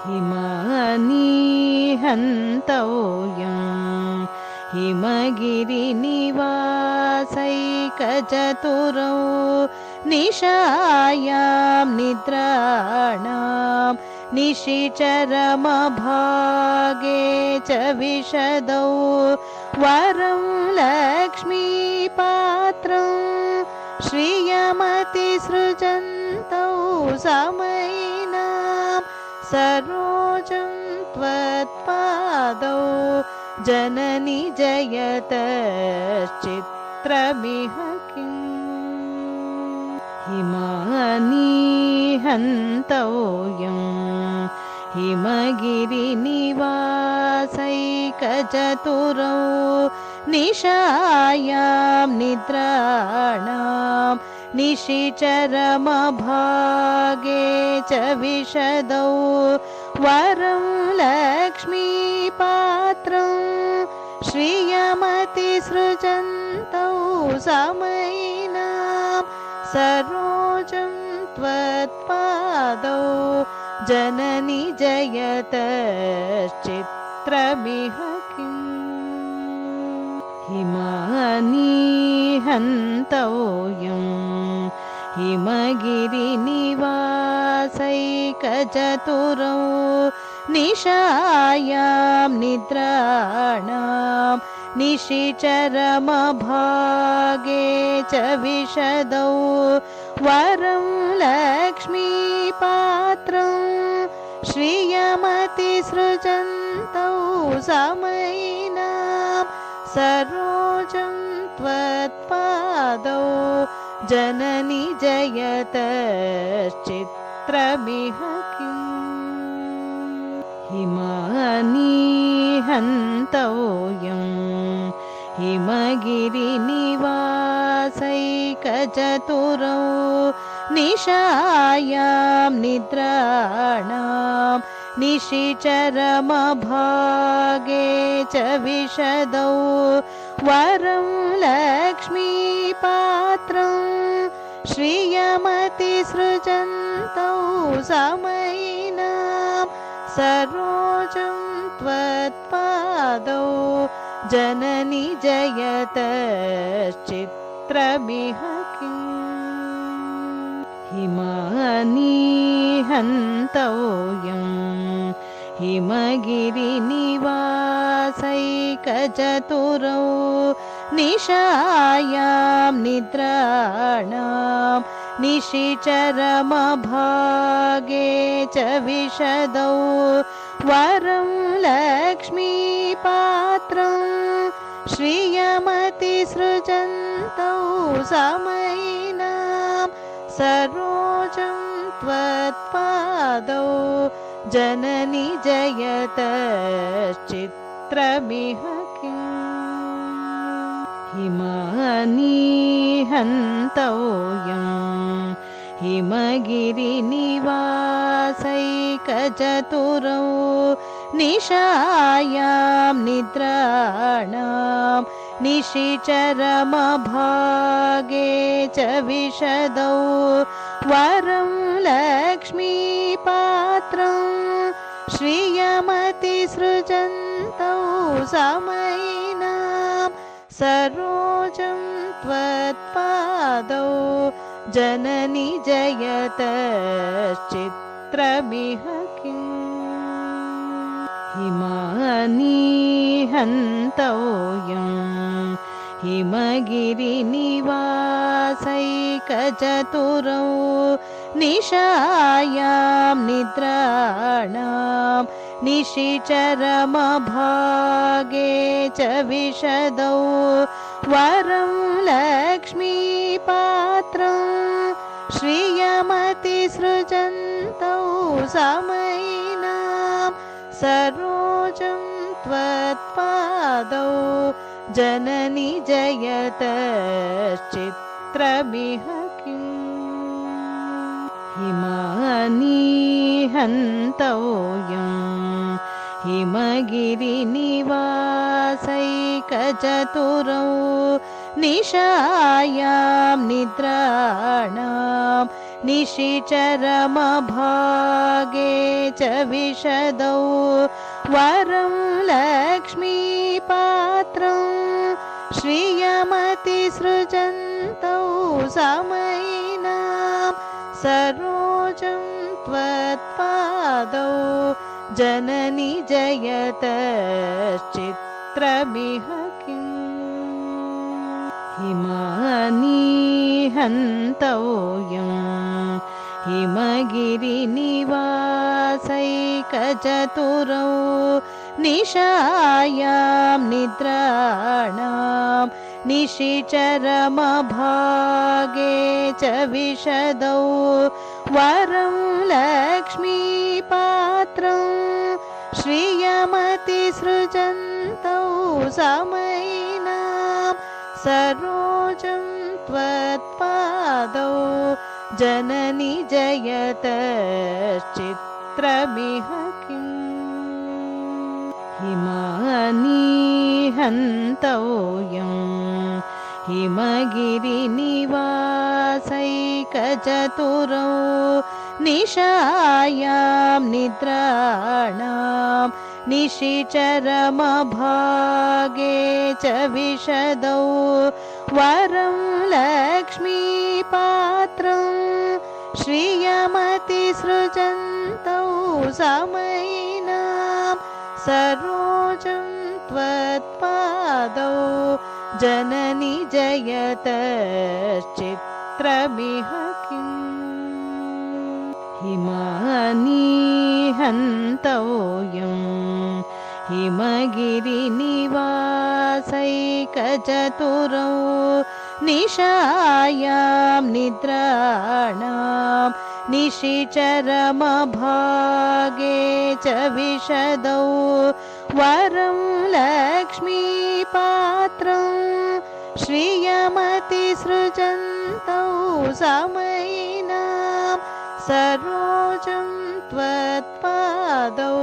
हिमानीहन्तव्यं हिमगिरिनिवासैकचतुरौ निशायां निद्राणां निशिचरमभागे च विशदौ वरं लक्ष्मीपात्रं श्रियमतिसृजन्तौ समयिनां सरोजं त्वत्पादौ जननि जयतश्चित्रमिह किम् हिमानीहन्तव्यं हिमगिरिनिवासैकचतुरौ निशायां निद्राणां निशिचरमभागे च विशदौ वरं लक्ष्मीपात्रं श्रियमतिसृजन्तौ समयिनां सरोजं त्वत्पादौ जननि जयतश्चित्रमिह किम् हिमानीहन्तव्यं हिमगिरिनिवासैकचतुरौ निशायां निद्राणां निशिचरमभागे च विशदौ वरं लक्ष्मीपात्रं श्रियमतिसृजन्तौ समयिनां सरोजं त्वत्पादौ जननि जयतश्चित्रमिह किम् हिमानीहन्तव्यं हिमगिरिनिवासैकचतुरौ निशायां निद्राणां निशिचरमभागे च विशदौ वरं लक्ष्मीपात्रं श्रियमतिसृजन्तौ समयिनां सरोजं त्वत्पादौ जननि जयतश्चित्रमिह किम् हिमानीहन्तव्यं हिमगिरिनिवासैकचतुरौ निशायां निद्राणां निशिचरमभागे च विशदौ वरं लक्ष्मीपात्रं श्रियमतिसृजन्तौ समयिनां सरोजं त्वत्पादौ जननि जयतश्चित्रमिह किम् हिमानीहन्तव्यं हिमगिरिनिवासैकचतुरौ निशायां निद्राणां निशिचरमभागे च विशदौ वरं लक्ष्मीपात्रं श्रियमतिसृजन्तौ समयिनां सरोजं त्वत्पादौ जननि जयतश्चित्रमिह किम् हिमानीहन्तव्यं हिमगिरिनिवासैकचतुरौ निशायां निद्राणां निशिचरमभागे च विशदौ वरं लक्ष्मीपात्रं श्रियमतिसृजन्तौ समयिनां सरोजं त्वत्पादौ जननि जयतश्चित्रमिह किम् हिमानीहन्तव्यं हिमगिरिनिवासैकचतुरौ निशायां निद्राणां निशिचरमभागे च विशदौ वरं लक्ष्मीपात्रं श्रियमतिसृजन्तौ समयिनां सरोजं त्वत्पादौ जननि जयतश्चित्रमिह किम् हिमानीहन्तव्यं हिमगिरिनिवासैकचतुरौ निशायां निद्राणां निशिचरमभागे च विशदौ वरं लक्ष्मीपात्रं श्रियमतिसृजन्तौ समयिनां सरोजं त्वत्पादौ जननि जयतश्चित्रमिह किम् हिमानीहन्तव्यं हिमगिरिनिवासैकचतुरौ निशायां निद्राणां निशिचरमभागे च विशदौ वरं लक्ष्मीपात्रं श्रियमतिसृजन्तौ समयिनां सरोजं त्वत्पादौ जननि जयतश्चित्रमिह किम् हिमानीहन्तव्यं हिमगिरिनिवासैकचतुरौ निशायां निद्राणां निशिचरमभागे च विशदौ वरं लक्ष्मीपात्रं श्रियमतिसृजन्तौ समयिनां सरोजं त्वत्पादौ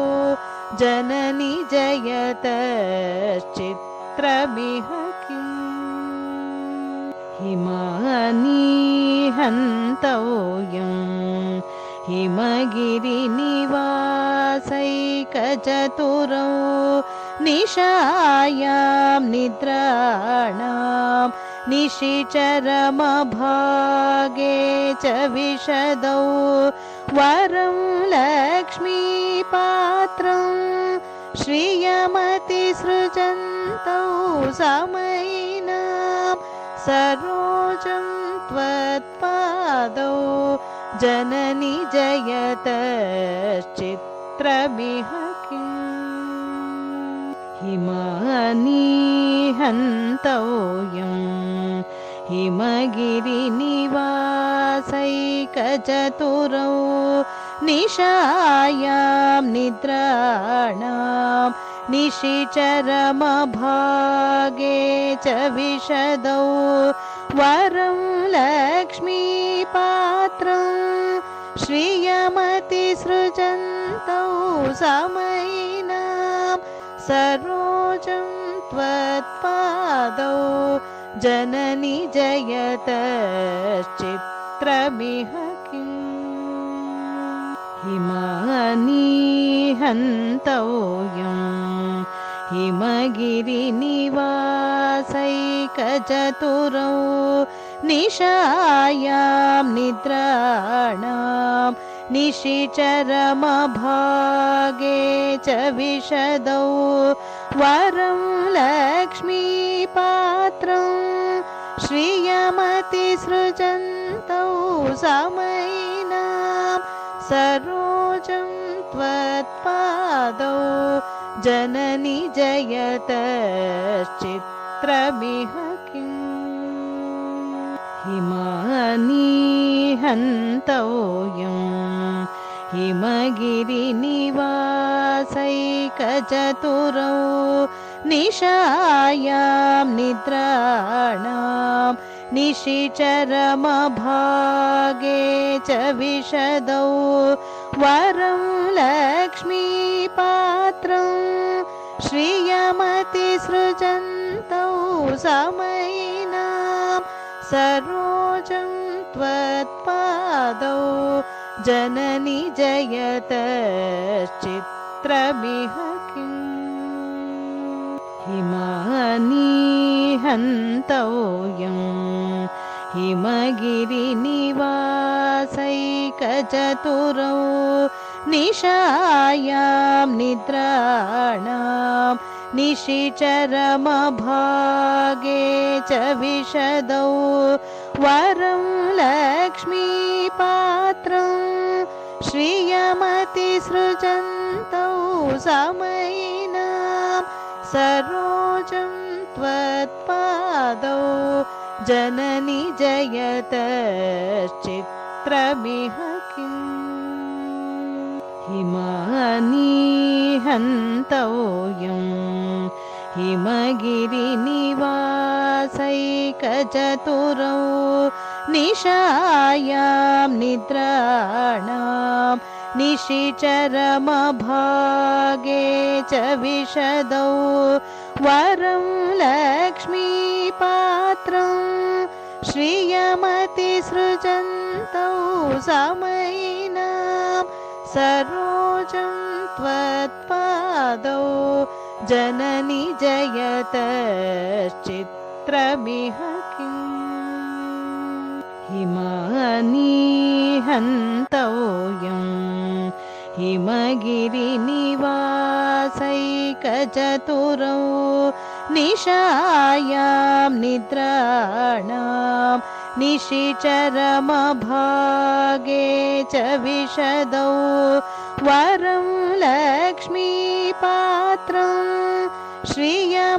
जननि जयतश्चित्रमिह किम् हिमानीहन्तव्यं हिमगिरिनिवासैकचतुरौ निशायां निद्राणां निशिचरमभागे च विशदौ वरं लक्ष्मीपात्रं श्रियमतिसृजन्तौ समयिनां सरोजं त्वत्पादौ जननि जयतश्चित्रमिह किम् हिमानीहन्तव्यं हिमगिरिनिवासैकचतुरौ निशायां निद्राणां निशिचरमभागे च विशदौ वरं लक्ष्मीपात्रं श्रियमतिसृजन्तौ समयिनां सरोजं त्वत्पादौ जननि जयतश्चित्रमिह किम् हिमानीहन्तव्यं हिमगिरिनिवासैकचतुरौ निशायां निद्राणां निशिचरमभागे च विशदौ वरं लक्ष्मीपात्रं श्रियमतिसृजन्तौ समयिनां सरोजं त्वत्पादौ जननि जयतश्चित्रमिह किम् हिमानीहन्तव्यं हिमगिरिनिवासैकचतुरौ निशायां निद्राणां निशिचरमभागे च विशदौ वरं लक्ष्मीपात्रं श्रियमतिसृजन्तौ समयिनां सरोजं त्वत्पादौ जननी जयतश्चित्रमिह किम् हिमानि हन्तव्यं हिमगिरिनिवासैकचतुरौ निशायां निद्राणां निशिचरमभागे च विशदौ वरं लक्ष्मीपात्रं श्रियमतिसृजन्तौ समयिनां सरोजं त्वत्पादौ जननी जयतश्चित्रमिह किम् हिमानि हन्तव्यं हिमगिरिनिवासैकचतुरौ निशायां निद्राणां निशिचरमभागे च विशदौ वरं लक्ष्मीपात्रं श्रियमतिसृजन्तौ समयिनां सरोजं त्वत्पादौ जननी जयतश्चित्रमिह किम् हिमानि हन्तव्यं हिमगिरिनिवासैकचतुरौ निशायां निद्राणां निशिचरमभागे च विशदौ वरं लक्ष्मीपात्रं श्रियमतिसृजन्तौ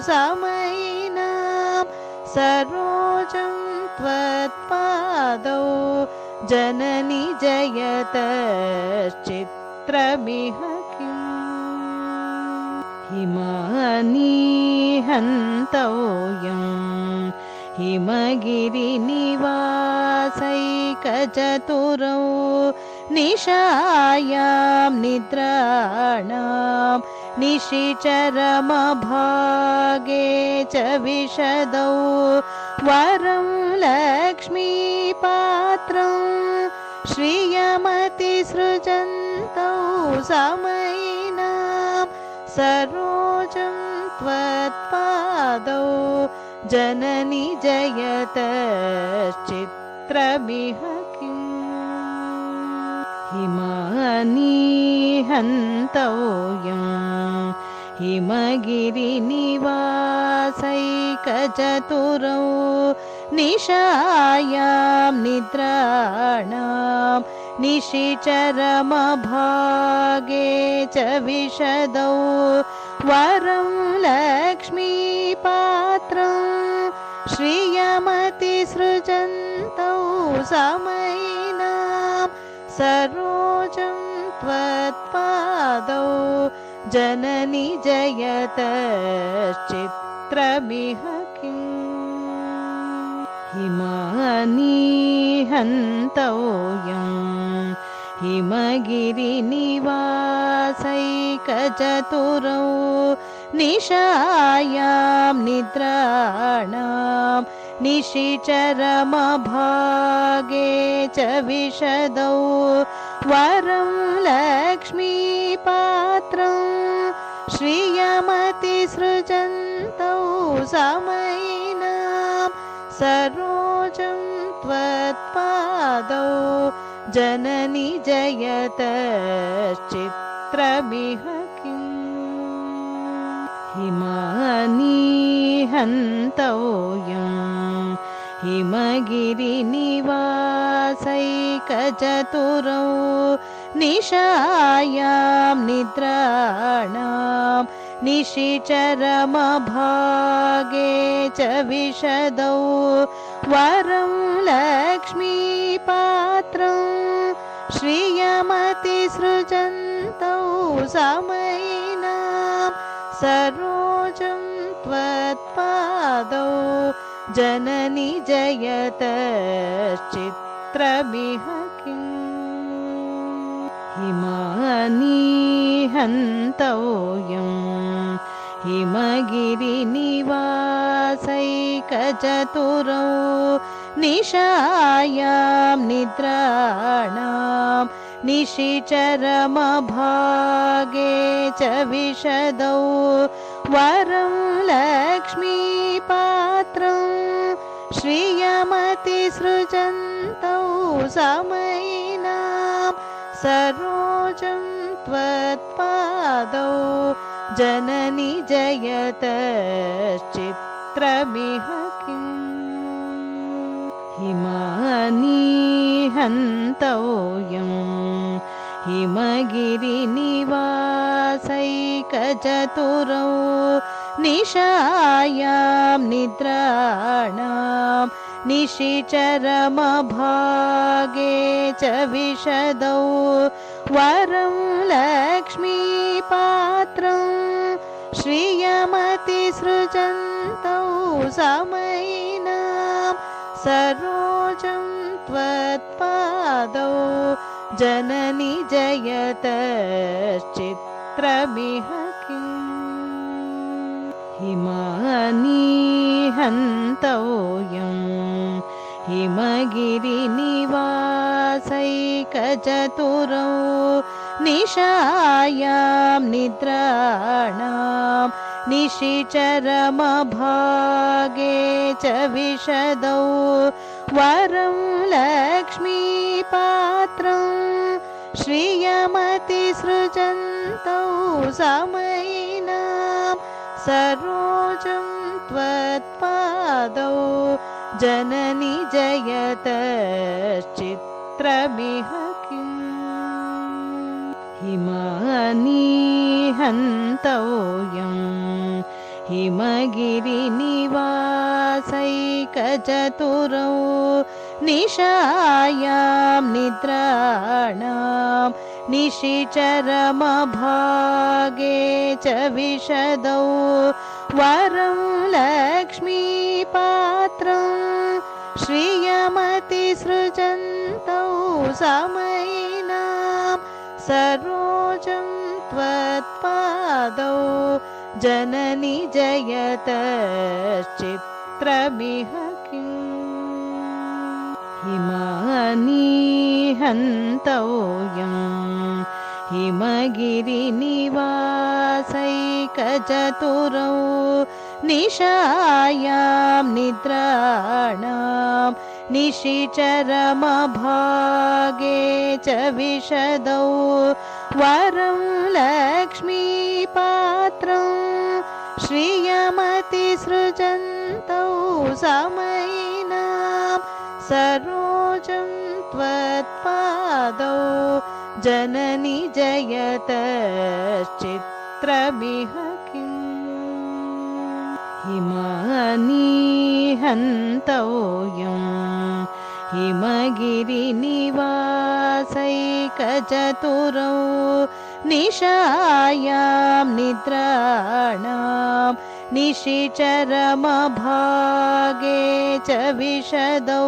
समयिनां सरोजं त्वत्पादौ जननी जयतश्चित्रमिह किम् हिमानि हन्तव्यं हिमगिरिनिवासैकचतुरौ निशायां निद्राणां निशिचरमभागे च विशदौ वरं लक्ष्मीपात्रं श्रियमतिसृजन्तौ समयिनां सरोजं त्वत्पादौ जननी जयतश्चित्रमिह किम् हिमानि हन्तव्यं हिमगिरिनिवासैकचतुरौ निशायां निद्राणां निशिचरमभागे च विशदौ वरं लक्ष्मीपात्रं श्रियमतिसृजन्तौ समयिनां सरोजं त्वत्पादौ जननी जयतश्चित्रमिह किम् हिमानि हन्तव्यं हिमगिरिनिवासैकचतुरौ निशायां निद्राणां निशिचरमभागे च विशदौ वरं लक्ष्मीपात्रं श्रियमतिसृजन्तौ समयिनां सरोजं त्वत्पादौ जननी जयतश्चित्रमिह किम् हिमानि हन्तव्यं हिमगिरिनिवासैकचतुरौ निशायां निद्राणां निशिचरमभागे च विशदौ वरं लक्ष्मीपात्रं श्रियमतिसृजन्तौ समयिनां सरोजं त्वत्पादौ जननी जयतश्चित्रमिह किम् हिमानि हन्तव्यं हिमगिरिनिवासैकचतुरौ निशायां निद्राणां निशिचरमभागे च विशदौ वरं लक्ष्मीपात्रं श्रियमतिसृजन्तौ समयिनां सरोजं त्वत्पादौ जननि जयतश्चित्रमिह किम् हिमानीहन्तव्यं हिमगिरिनिवासैकचतुरौ निशायां निद्राणां निशिचरमभागे च विशदौ वरं लक्ष्मीपात्रं श्रियमतिसृजन्तौ समयिनां सरोजं त्वत्पादौ जननि जयतश्चित्रमिह किम् हिमानीहन्तव्यं हिमगिरिनिवासैकचतुरौ निशायां निद्राणां निशिचरमभागे च विशदौ वरं लक्ष्मीपात्रं श्रियमतिसृजन्तौ समयिनां सरोजं त्वत्पादौ जननि जयतश्चित्रमिह किम् हिमानीहन्तव्यं हिमगिरिनिवासैकचतुरौ निशायां निद्राणां निशिचरमभागे च विशदौ वरं लक्ष्मीपात्रं श्रियमतिसृजन्तौ समयिनां सरोजं त्वत्पादौ जननि जयतश्चित्रमिह किम् हिमानीहन्तव्यं हिमगिरिनिवासैकचतुरौ निशायां निद्राणां निशिचरमभागे च विशदौ वरं लक्ष्मीपात्रं श्रियमतिसृजन्तौ समयिनां सरोजं त्वत्पादौ जननि जयतश्चित्रमिह किम् हिमानीहन्तव्यं हिमगिरिनिवासैकचतुरौ निशायां निद्राणां निशिचरमभागे च विशदौ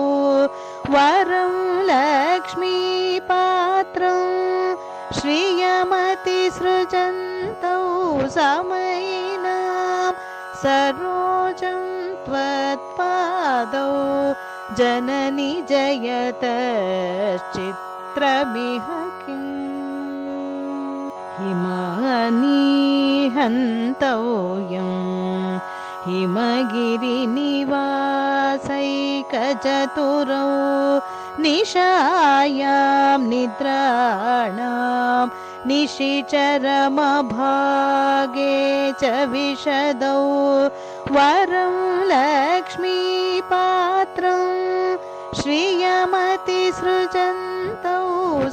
वरं लक्ष्मीपात्रं श्रियमतिसृजन्तौ समयिनां सरोजं त्वत्पादौ जननि जयतश्चित्रमिह किम् हिमानीहन्तव्यं हिमगिरिनिवासैकचतुरौ निशायां निद्राणां निशिचरमभागे च विशदौ वरं लक्ष्मीपात्रं श्रियमतिसृजन्तौ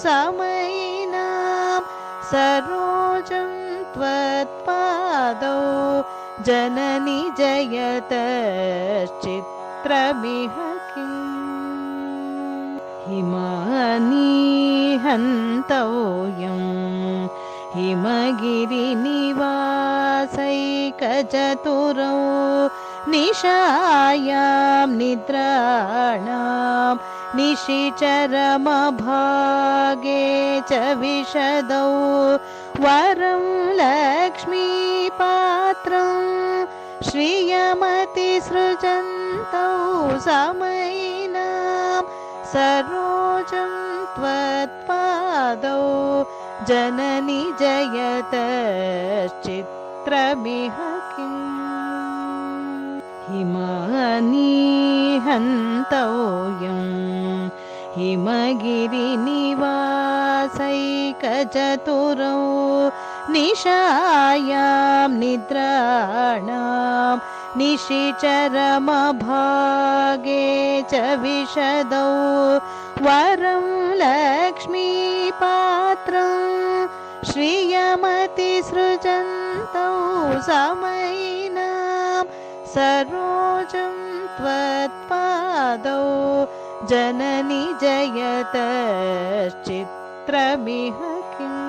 समयिनां सरोजं त्वत्पादौ जननि जयतश्चित्रमिह किम् हिमानीहन्तव्यं हिमगिरिनिवासैकचतुरौ निशायां निद्राणां निशिचरमभागे च विशदौ वरं लक्ष्मीपात्रं श्रियमतिसृजन्तौ समयिनां सरोजं त्वत्पादौ जननि जयतश्चित्रमिह किम् हिमानि हन्तव्यं हिमगिरिनिवासैकचतुरौ निशायां निद्राणां निशिचरमभागे च विशदौ वरं लक्ष्मीपात्रं श्रियमतिसृजन्तौ समयिनां सरोजं त्वत्पादौ जननि जयतश्चित्रमिह किम्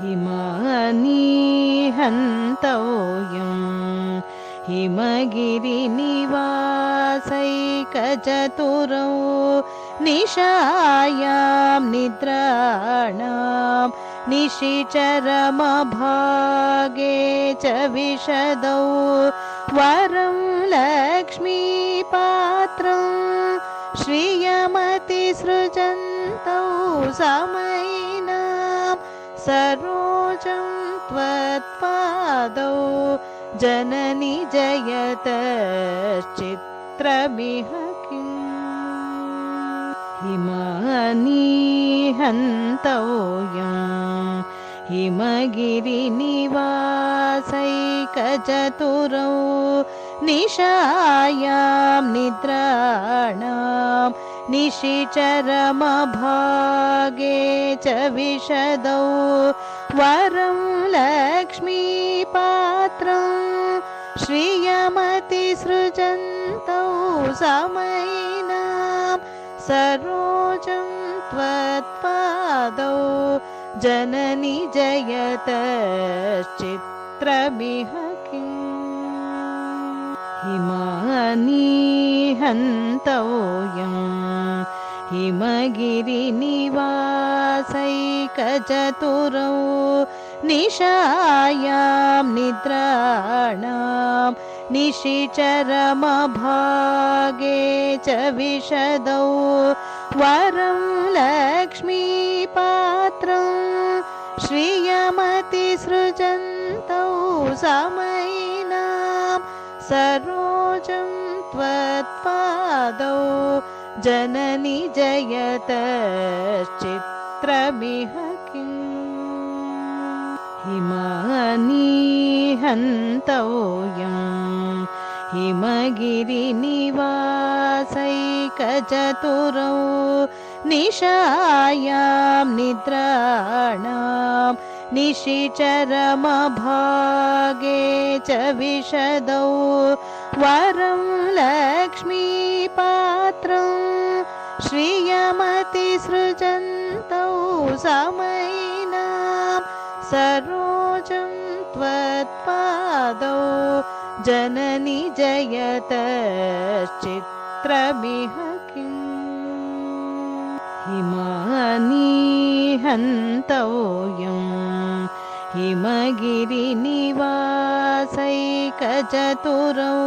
हिमानि हन्तव्यं हिमगिरिनिवासैकचतुरौ निशायां निद्राणां निशिचरमभागे च विशदौ वरं लक्ष्मीपात्रं श्रियमतिसृजन्तौ समयिनां सरोजं त्वत्पादौ जननि जयतश्चित्रमिह किम् हिमानि हन्तव्यं हिमगिरिनिवासैकचतुरौ निशायां निद्राणां निशिचरमभागे च विशदौ वरं लक्ष्मीपात्रं श्रियमतिसृजन्तौ समयिनां सरोजं त्वत्पादौ जननि जयतश्चित्रमिह किम् हिमानि हन्तव्यं हिमगिरिनिवासैकचतुरौ निशायां निद्राणां निशिचरमभागे च विशदौ वरं लक्ष्मीपात्रं श्रियमतिसृजन्तौ समयिनां सरोजं त्वत्पादौ जननि जयतश्चित्रमिह किम् हिमानि हन्तव्यं हिमगिरिनिवासैकचतुरौ निशायां निद्राणां निशिचरमभागे च विशदौ वरं लक्ष्मीपात्रं श्रियमतिसृजन्तौ समयिनां सरोजं त्वत्पादौ जननि जयतश्चित्रमिह किम् हिमानि हन्तव्यं हिमगिरिनिवासैकचतुरौ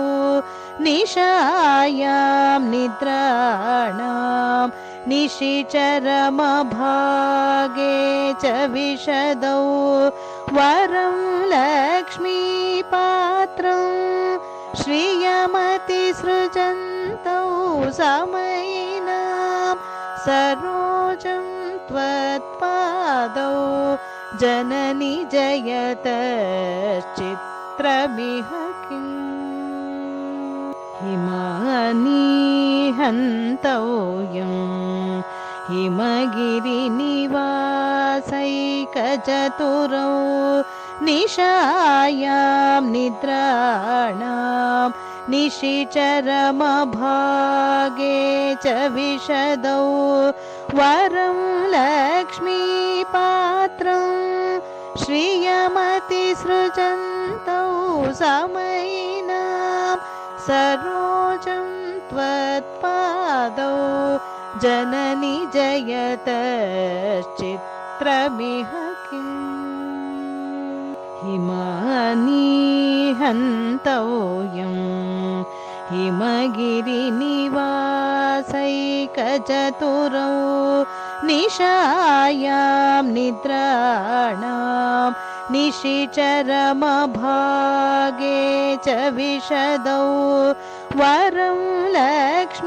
निशायां निद्राणां निशिचरमभागे च विशदौ वरं लक्ष्मीपात्रं श्रियमतिसृजन्तौ समयिनां सरोजं त्वत्पादौ जननि जयतश्चित्रमिह किम् हिमानि हन्तव्यं हिमगिरिनिवासैकचतुरौ निशायां निद्राणां निशिचरमभागे च विशदौ वरं लक्ष्मीपात्रं श्रियमतिसृजन्तौ समयिनां सरोजं त्वत्पादौ जननि जयतश्चित्रमिह किम् हिमानि हन्तव्यं हिमगिरिनिवासैकचतुरौ निवासैकचतुरौ निशायां निद्राणां निशिचरमभागे च विशदौ वरं लक्ष्मीपात्रं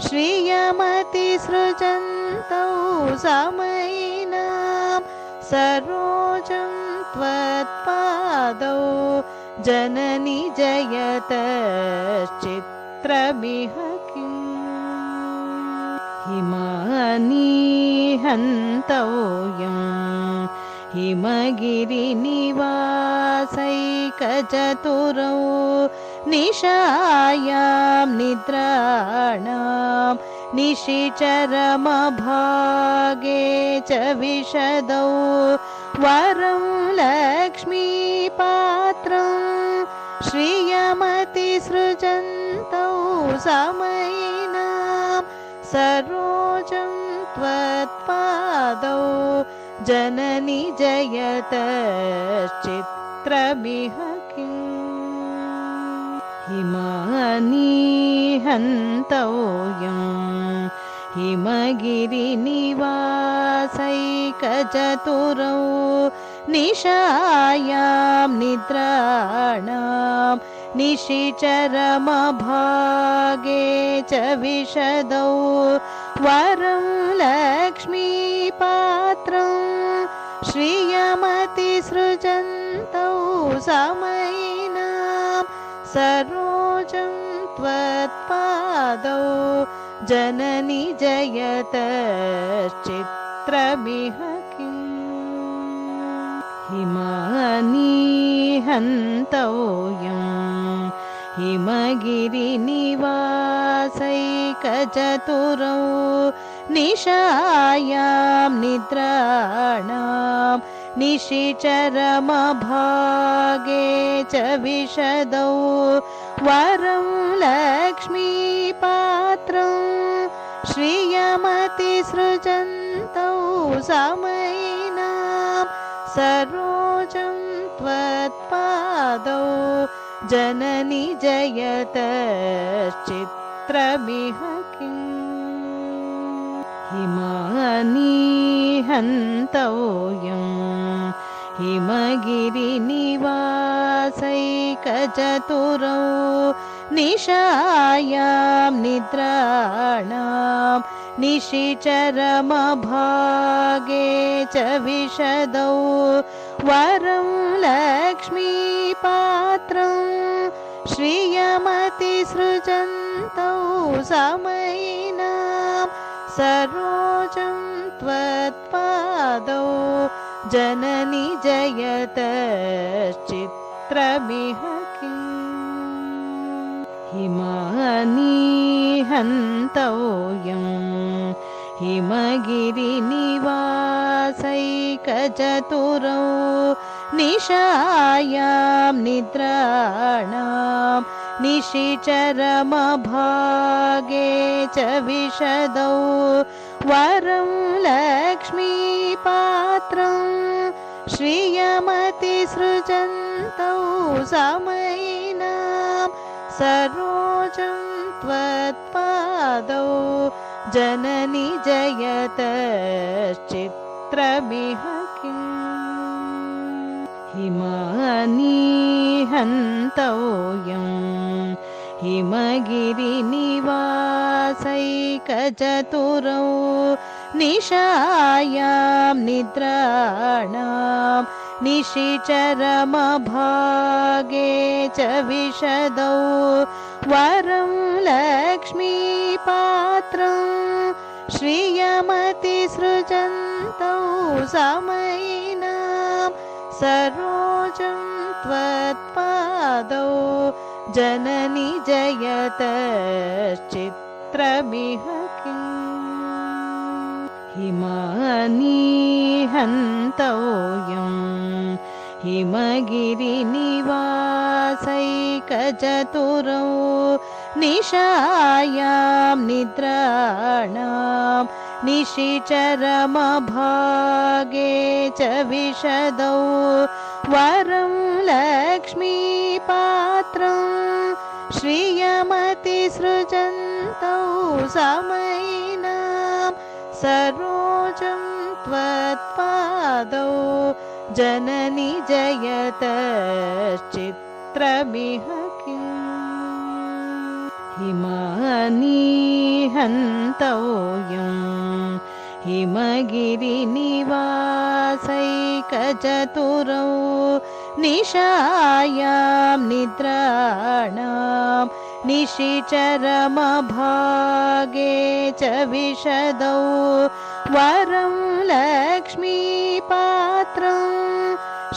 श्रियमतिसृजन्तौ समयिनां सरोजं त्वत्पादौ जननि जयतश्चित्रमिह किम् हिमानि हन्तव्यं हिमगिरिनिवासैकचतुरौ निशायां निद्राणां निशिचरमभागे च विशदौ वरं लक्ष्मीपात्रं श्रियमतिसृजन्तौ समयिनां सरोजं त्वत्पादौ जननि जयतश्चित्रमिह किम् हिमानि हन्तव्यं हिमगिरिनिवासैकचतुरौ निशायां निद्राणां निशिचरमभागे च विशदौ वरं लक्ष्मीपात्रं श्रियमतिसृजन्तौ समयिनां सरोजं त्वत्पादौ जननि जयतश्चित्रमिह किम् हिमानि हन्तव्यं हिमगिरिनिवासैकचतुरौ निशायां निद्राणां निशिचरमभागे च विशदौ वरं लक्ष्मीपात्रं श्रियमतिसृजन्तौ समयिनां सरोजं त्वत्पादौ जननि जयतश्चित्रमिह किम् हिमानि हन्तव्यं हिमगिरिनिवासैकचतुरौ निशायां निद्राणां निशिचरमभागे च विशदौ वरं लक्ष्मीपात्रं श्रियमतिसृजन्तौ समयिनां सरोजं त्वत्पादौ जननि जयतश्चित्रमिह किम् हिमानि हन्तव्यं हिमगिरिनिवासैकचतुरौ निशायां निद्राणां निशिचरमभागे च विशदौ वरं लक्ष्मीपात्रं श्रियमतिसृजन्तौ समयिनां सरोजं त्वत्पादौ जननि जयतश्चित्रमिह किम् हिमानि हन्तव्यं हिमगिरिनिवासैकचतुरौ निशायां निद्राणां निशिचरमभागे च विशदौ वरं लक्ष्मीपात्रं श्रियमतिसृजन्तौ समयिनां सरोजं त्वत्पादौ जननि जयतश्चित्रमिह किम् हिमानि हन्तव्यं हिमगिरिनिवासैकचतुरौ निशायां निद्राणां निशिचरमभागे च विशदौ वरं लक्ष्मीपात्रं श्रियमतिसृजन्तौ समयिनां सरोजं त्वत्पादौ जननि जयतश्चित्रमिह हिमानि हन्तव्यं हिमगिरिनिवासैकचतुरौ निशायां निद्राणां निशिचरमभागे च विशदौ वरं लक्ष्मीपात्रं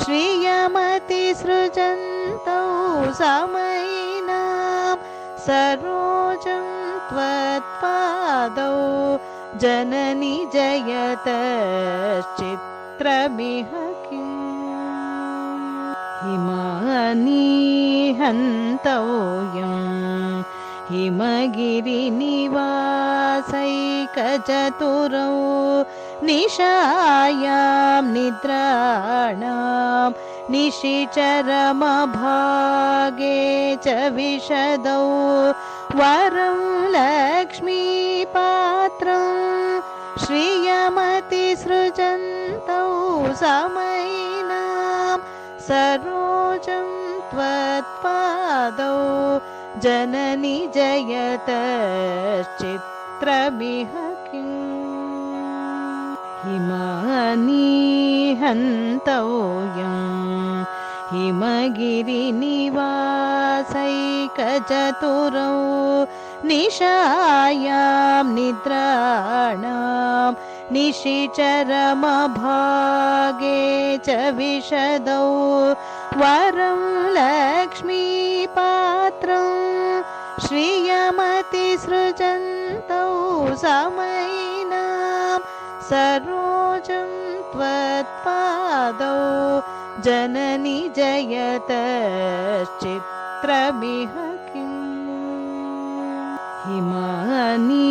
श्रियमतिसृजन्तौ समयिनां सरोजं त्वत्पादौ जननि जयतश्चित्रमिह हिमानि हन्तव्यं हिमगिरिनिवासैकचतुरौ निशायां निद्राणां निशिचरमभागे च विशदौ वरं लक्ष्मीपात्रं श्रियमतिसृजन्तौ समयिनां सरोजं त्वत्पादौ जननि जयतश्चित्रमिह हिमानि हन्तव्यं हिमगिरिनिवासैकचतुरौ निशायां निद्राणां निशिचरमभागे च विशदौ वरं लक्ष्मीपात्रं श्रियमतिसृजन्तौ समयिनां सरोजं त्वत्पादौ जननि जयतश्चित्रमिह हिमानि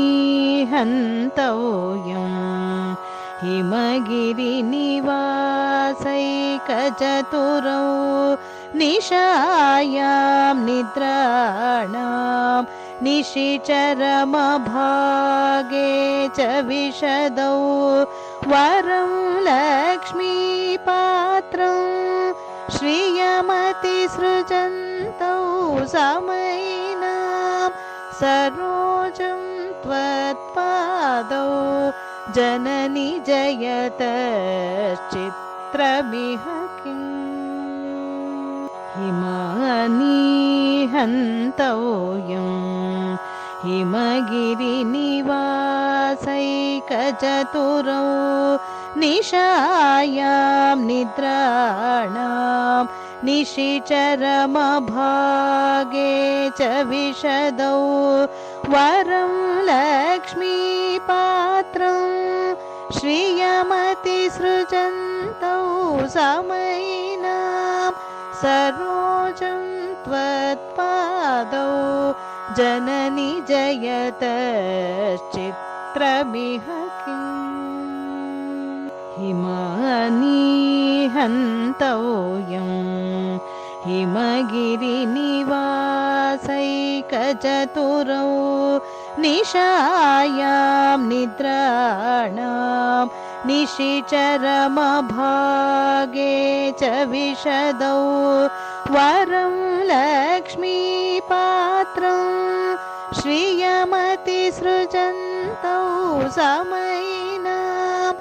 हन्तव्यं हिमगिरिनिवासैकचतुरौ निशायां निद्राणां निशिचरमभागे च विशदौ वरं लक्ष्मीपात्रं श्रियमतिसृजन्तौ समयिनां सरोजं त्वत्पादौ जननि जयतश्चित्रमिह हिमानि हन्तव्यं हिमगिरिनिवासैकचतुरौ निशायां निद्राणां निशिचरमभागे च विशदौ वरं लक्ष्मीपात्रं श्रियमतिसृजन्तौ समयिनां सरोजं त्वत्पादौ जननि जयतश्चित्रमिह हिमानि हन्तव्यं हिमगिरिनिवासैकचतुरौ निशायां निद्राणां निशिचरमभागे च विशदौ वरं लक्ष्मीपात्रं श्रियमतिसृजन्तौ समयिनां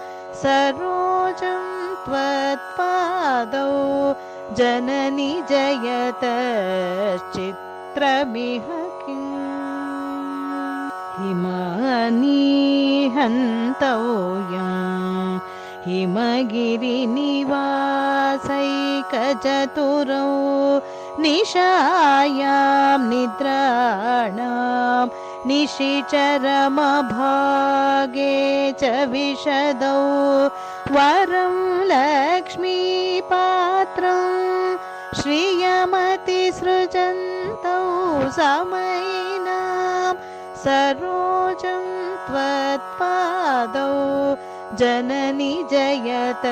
सरोजं त्वत्पादौ जननि जयतश्चित्रमिह हिमानि हन्तव्यं हिमगिरिनिवासैकचतुरौ निशायां निद्राणां निशिचरमभागे च विशदौ वरं लक्ष्मीपात्रं श्रियमतिसृजन्तौ समयिनां सरोजं त्वत्पादौ जननि जयतश्चित्रमिह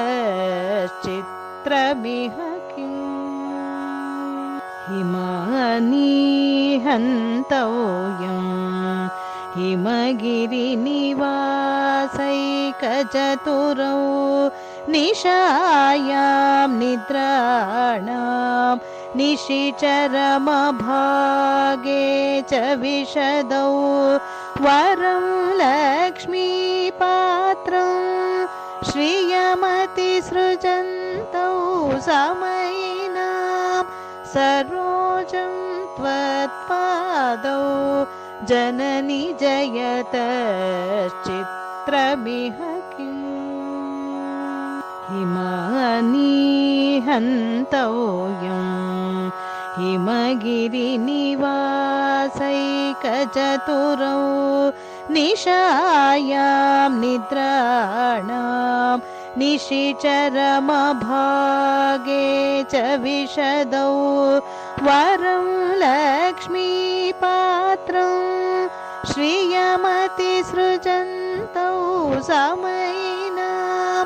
हिमानीहन्तव्यं हिमगिरिनिवासैकचतुरौ निशायां निद्राणां निशिचरमभागे च विशदौ वरं लक्ष्मीपात्रं श्रियमतिसृजन्तौ समयिनां सरोजं त्वत्पादौ जननि जयतश्चित्रमिह किम् हिमानीहन्तव्यं हिमगिरिनिवासैकचतुरौ निशायां निद्राणां निशिचरमभागे च विशदौ वरं लक्ष्मीपात्रं श्रियमतिसृजन्तौ समयिनां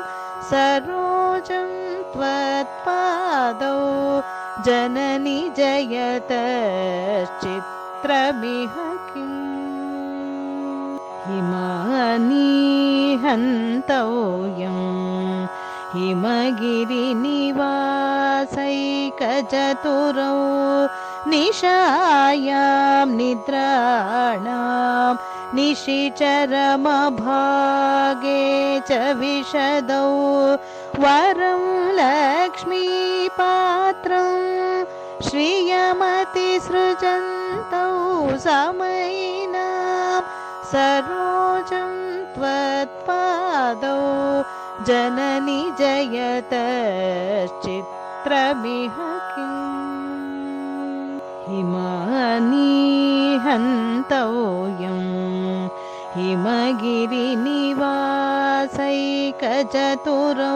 सरोजं त्वत्पादौ जननि जयतश्चित्रमिह किम् हिमानीहन्तव्यं हिमगिरिनिवासैकचतुरौ निशायां निद्राणां निशिचरमभागे च विशदौ वरं लक्ष्मीपात्रं श्रियमतिसृजन्तौ समयिनां सरोजं त्वत्पादौ जननि जयतश्चित्रमिह किम् हिमानीहन्तव्यं हिमगिरिनिवासैकचतुरौ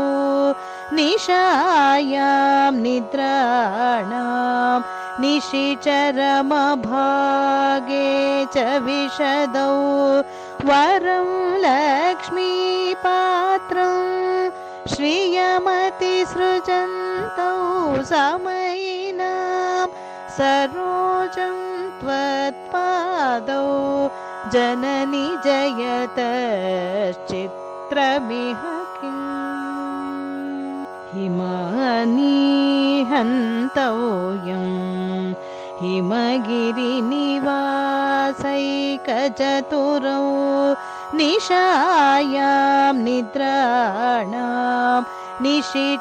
निशायां निद्राणां निशिचरमभागे च विशदौ वरं लक्ष्मीपात्रं श्रियमतिसृजन्तौ समयिनां सरोजं त्वत्पादौ जननि जयतश्चित्रमिह किम् हिमानीहन्तव्यं हिमगिरिनिवासैकचतुरौ निशायां निद्राणां निशिचरमभागे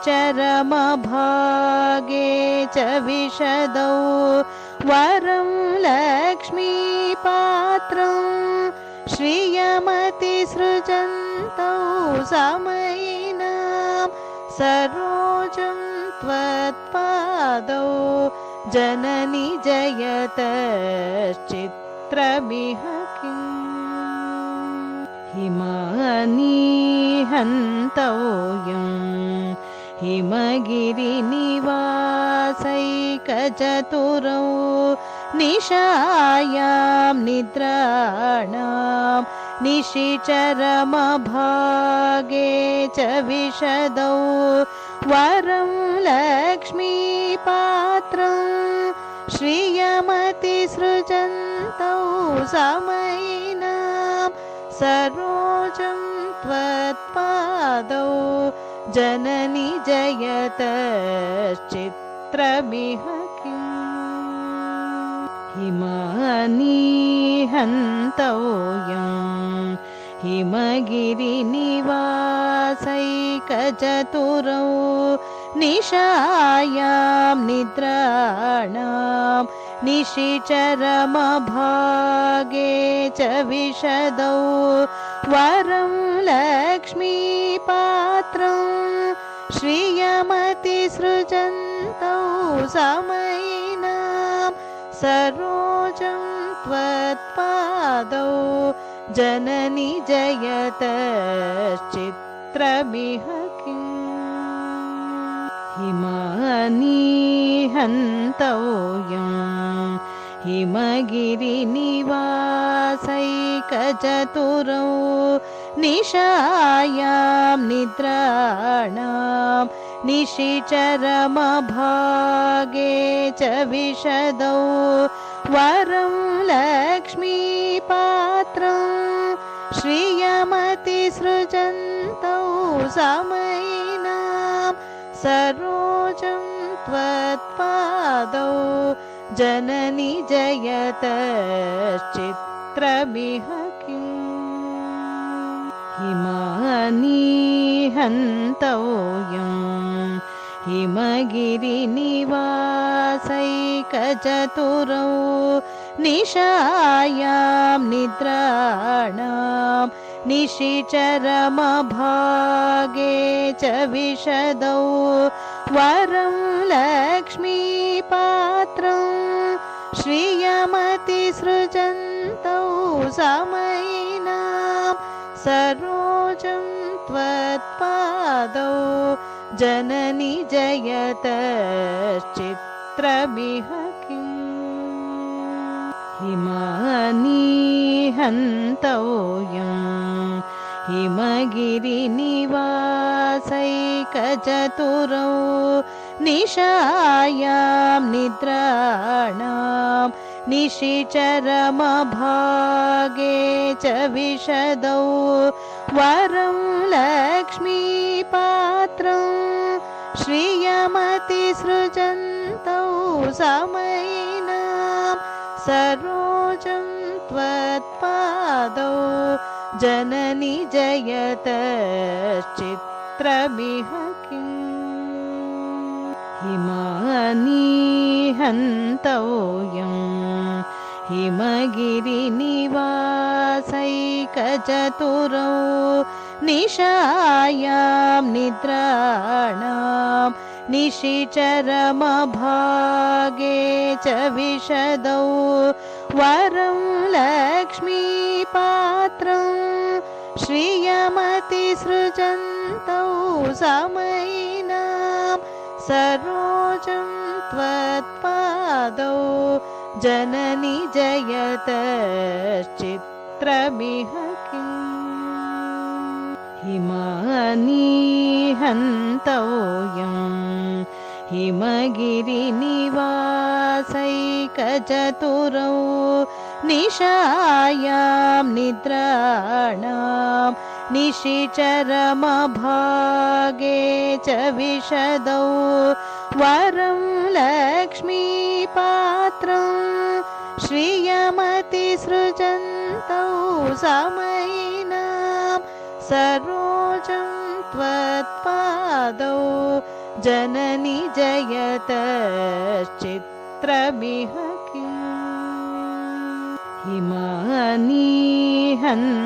च विशदौ वरं लक्ष्मीपात्रं श्रियमतिसृजन्तौ समयिनां सरोजं त्वत्पादौ जननि जयतश्चित्रमिह किम् हिमानीहन्तव्यं हिमगिरिनिवासैकचतुरौ निशायां निद्राणां निशिचरमभागे च विशदौ वरं लक्ष्मीपात्रं श्रियमतिसृजन्तौ समयिनां सरोजं त्वत्पादौ जननि जयतश्चित्रमिह किम् हिमानीहन्तव्यं हिमगिरिनिवासैकचतुरौ निशायां निद्राणां निशिचरमभागे च विशदौ वरं लक्ष्मीपात्रं श्रियमतिसृजन्तौ समयिनां सरोजं त्वत्पादौ जननि जयतश्चित्रमिह किम् हिमानीहन्तव्यं हिमगिरिनिवासैकचतुरौ निशायां निद्राणां निशिचरमभागे च विशदौ वरं लक्ष्मीपात्रं श्रियमतिसृजन्तौ समयिनां सरोजं त्वत्पादौ जननि जयतश्चित्रमिह किम् हिमानीहन्तव्यं हिमगिरिनिवासैकचतुरौ निशायां निद्राणां निशिचरमभागे च विशदौ वरं लक्ष्मीपात्रं श्रियमतिसृजन्तौ समयिनां सरोजं त्वत्पादौ जननि जयतश्चित्रमिह किम् हिमानीहन्तव्यं हिमगिरिनिवासैकचतुरौ निशायां निद्राणां निशिचरमभागे च विशदौ वरं लक्ष्मीपात्रं श्रियमतिसृजन्तौ समयिनां सरोजं त्वत्पादौ जननि जयतश्चित्रमिह किम् हिमानीहन्तव्यं हिमगिरिनिवासैकचतुरौ निशायां निद्राणां निशिचरमभागे च विशदौ वरं लक्ष्मीपात्रं श्रियमतिसृजन्तौ समयिनां सरोजं त्वत्पादौ जननि जयतश्चित्रमिह किम् हिमानीहन्तव्यं हिमगिरिनिवासैकचतुरौ निशायां निद्राणां निशिचरमभागे च विशदौ वरं लक्ष्मीपात्रं श्रियमतिसृजन्तौ समयिनां सरोजं त्वत्पादौ जननि जयतश्चित्रमिह किम्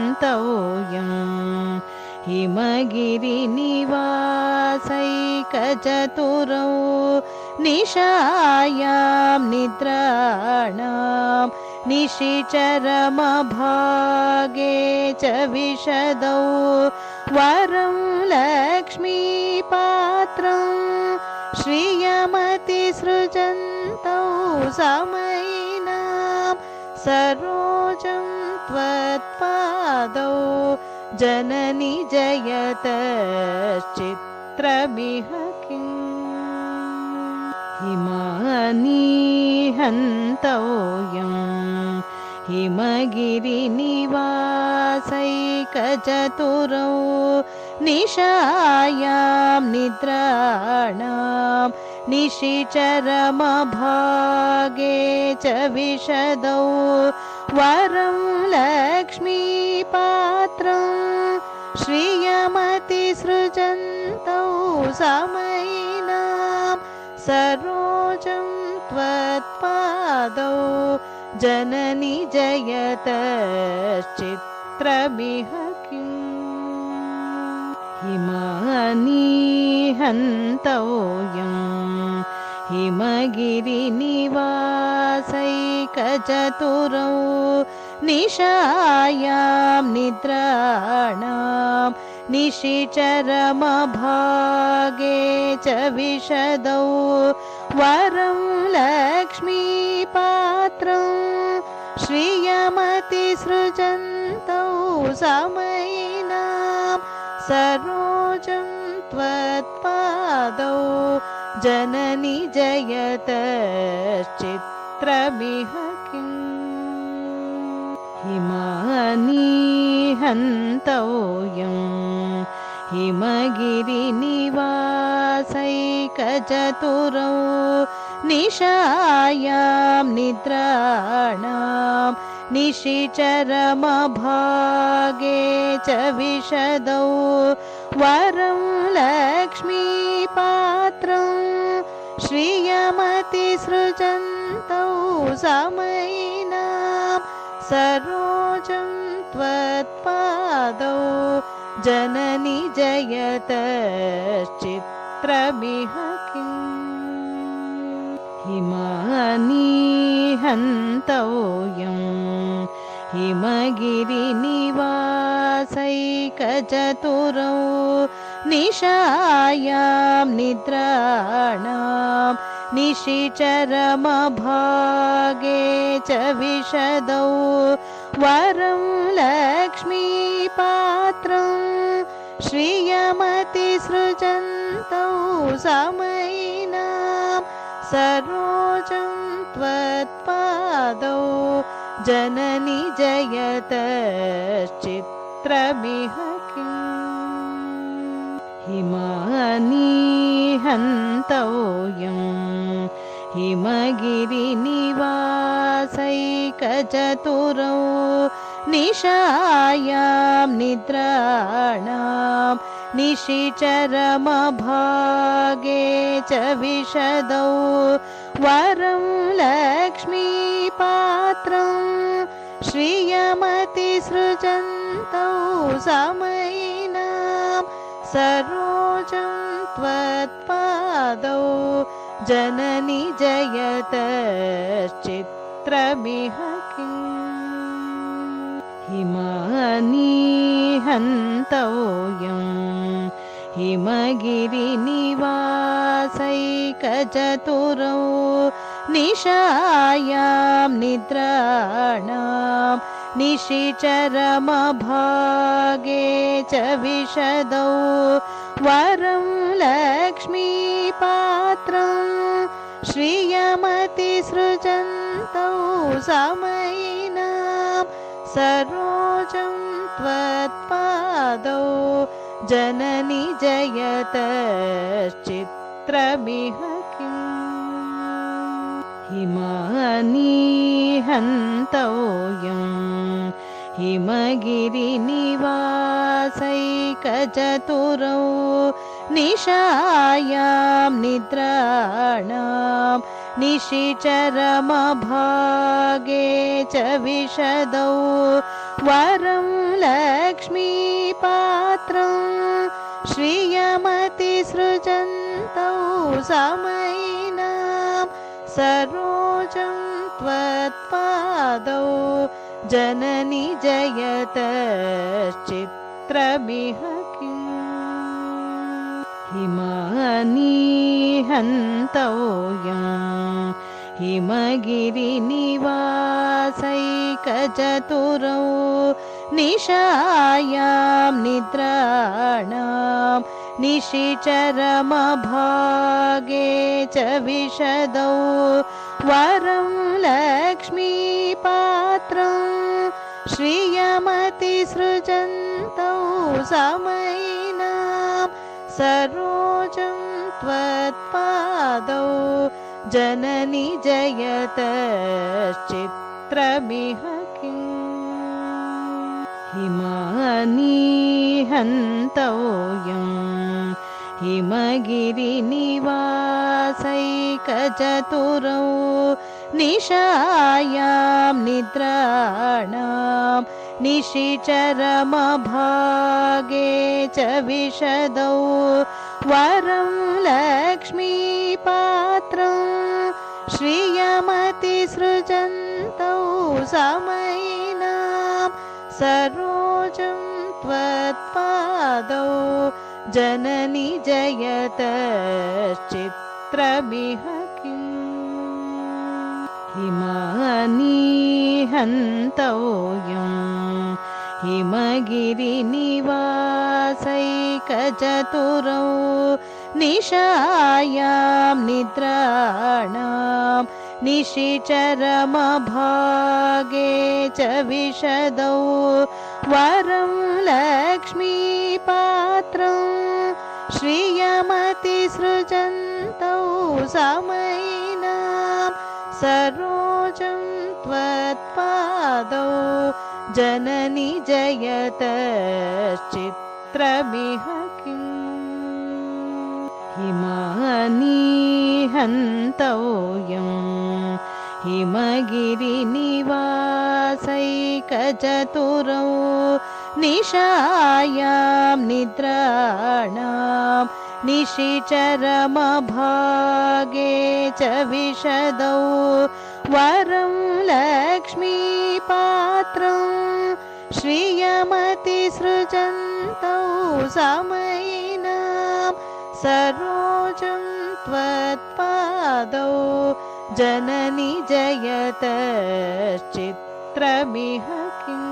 हिमानीहन्तव्यं हिमगिरिनिवासैकचतुरौ निशायां निद्राणां निशिचरमभागे च विशदौ वरं लक्ष्मीपात्रं श्रियमतिसृजन्तौ समयिनां सरोजं त्वत्पादौ जननि जयतश्चित्रमिह किम् हिमानीहन्तव्यं हिमगिरिनिवासैकचतुरौ निशायां निद्राणां निशिचरमभागे च विशदौ वरं लक्ष्मीपात्रं श्रियमतिसृजन्तौ समयिनां सरोजं त्वत्पादौ जननि जयतश्चित्रमिह किम् हिमानीहन्तव्यं हिमगिरिनिवासैकचतुरौ निशायां निद्राणां निशिचरमभागे च विशदौ वरं लक्ष्मीपात्रं श्रियमतिसृजन्तौ समयिनां सरोजं त्वत्पादौ तत्पादौ जननि जयतश्चित्रमिह किम् हिमानि हन्तव्यम् हिमगिरिनिवासैकचतुरौ निशायां निद्राणां निशिचरमभागे च विशदौ वरं लक्ष्मीपात्रं श्रियमतिसृजन्तौ समयिनां सरोजं त्वत्पादौ जननि जयतश्चित्रमिह किम् हिमानि हन्तव्यम् हिमगिरिनिवासैकचतुरौ निशायां निद्राणां निशिचरमभागे च विशदौ वरं लक्ष्मीपात्रं श्रियमतिसृजन्तौ समयिनां सरोजं त्वत्पादौ जननि जयतश्चित्रमिह किम् हिमानि हन्तव्यम् हिमगिरिनिवासैकचतुरौ निशायां निद्राणां निशिचरमभागे च विशदौ वरं लक्ष्मीपात्रं श्रियमतिसृजन्तौ समयिनां सरोजं त्वत्पादौ जननि जयतश्चित्रमिह किम् हिमानि हन्तव्यम् हिमगिरिनिवासैकचतुरौ निशायां निद्राणां निशिचरमभागे च विशदौ वरं लक्ष्मीपात्रं श्रियमतिसृजन्तौ समयिनां सरोजं त्वत्पादौ जननि जयतश्चित्रमिह किम् हिमानि हन्तव्यम् हिमगिरिनिवासैकचतुरौ निशायां निद्राणां निशिचरमभागे च विशदौ वरं लक्ष्मीपात्रं श्रियमतिसृजन्तौ समयिनां सरोजं त्वत्पादौ जननि जयतश्चित्रमिह किम् हिमानि हन्तव्यम् हिमगिरिनिवासैकचतुरौ निशायां निद्राणां निशिचरमभागे च विशदौ वरं लक्ष्मीपात्रं श्रियमतिसृजन्तौ समयिनां सरोजं त्वत्पादौ जननि जयतश्चित्रमिह किम् हिमानि हन्तव्यम् हिमगिरिनिवासैकचतुरौ निशायां निद्राणां निशिचरमभागे च विशदौ वरं लक्ष्मीपात्रं श्रियमतिसृजन्तौ समयिनां सरोजं त्वत्पादौ जननि जयतश्चित्रमिह किम् हिमानि हन्तव्यम् हिमगिरिनिवासैकचतुरौ निशायां निद्राणां निशिचरमभागे च विशदौ वरं लक्ष्मीपात्रं श्रियमतिसृजन्तौ समयिनां सरोजं त्वत्पादौ जननि जयतश्चित्रमिह किम् हिमानि हन्तव्यं हिमगिरिनिवासैकचतुरौ निशायां निद्राणां निशिचरमभागे च विशदौ वरं लक्ष्मीपात्रं श्रियमतिसृजन्तौ समयिनां सरोजं त्वत्पादौ जननि जयतश्चित्रमिह किम्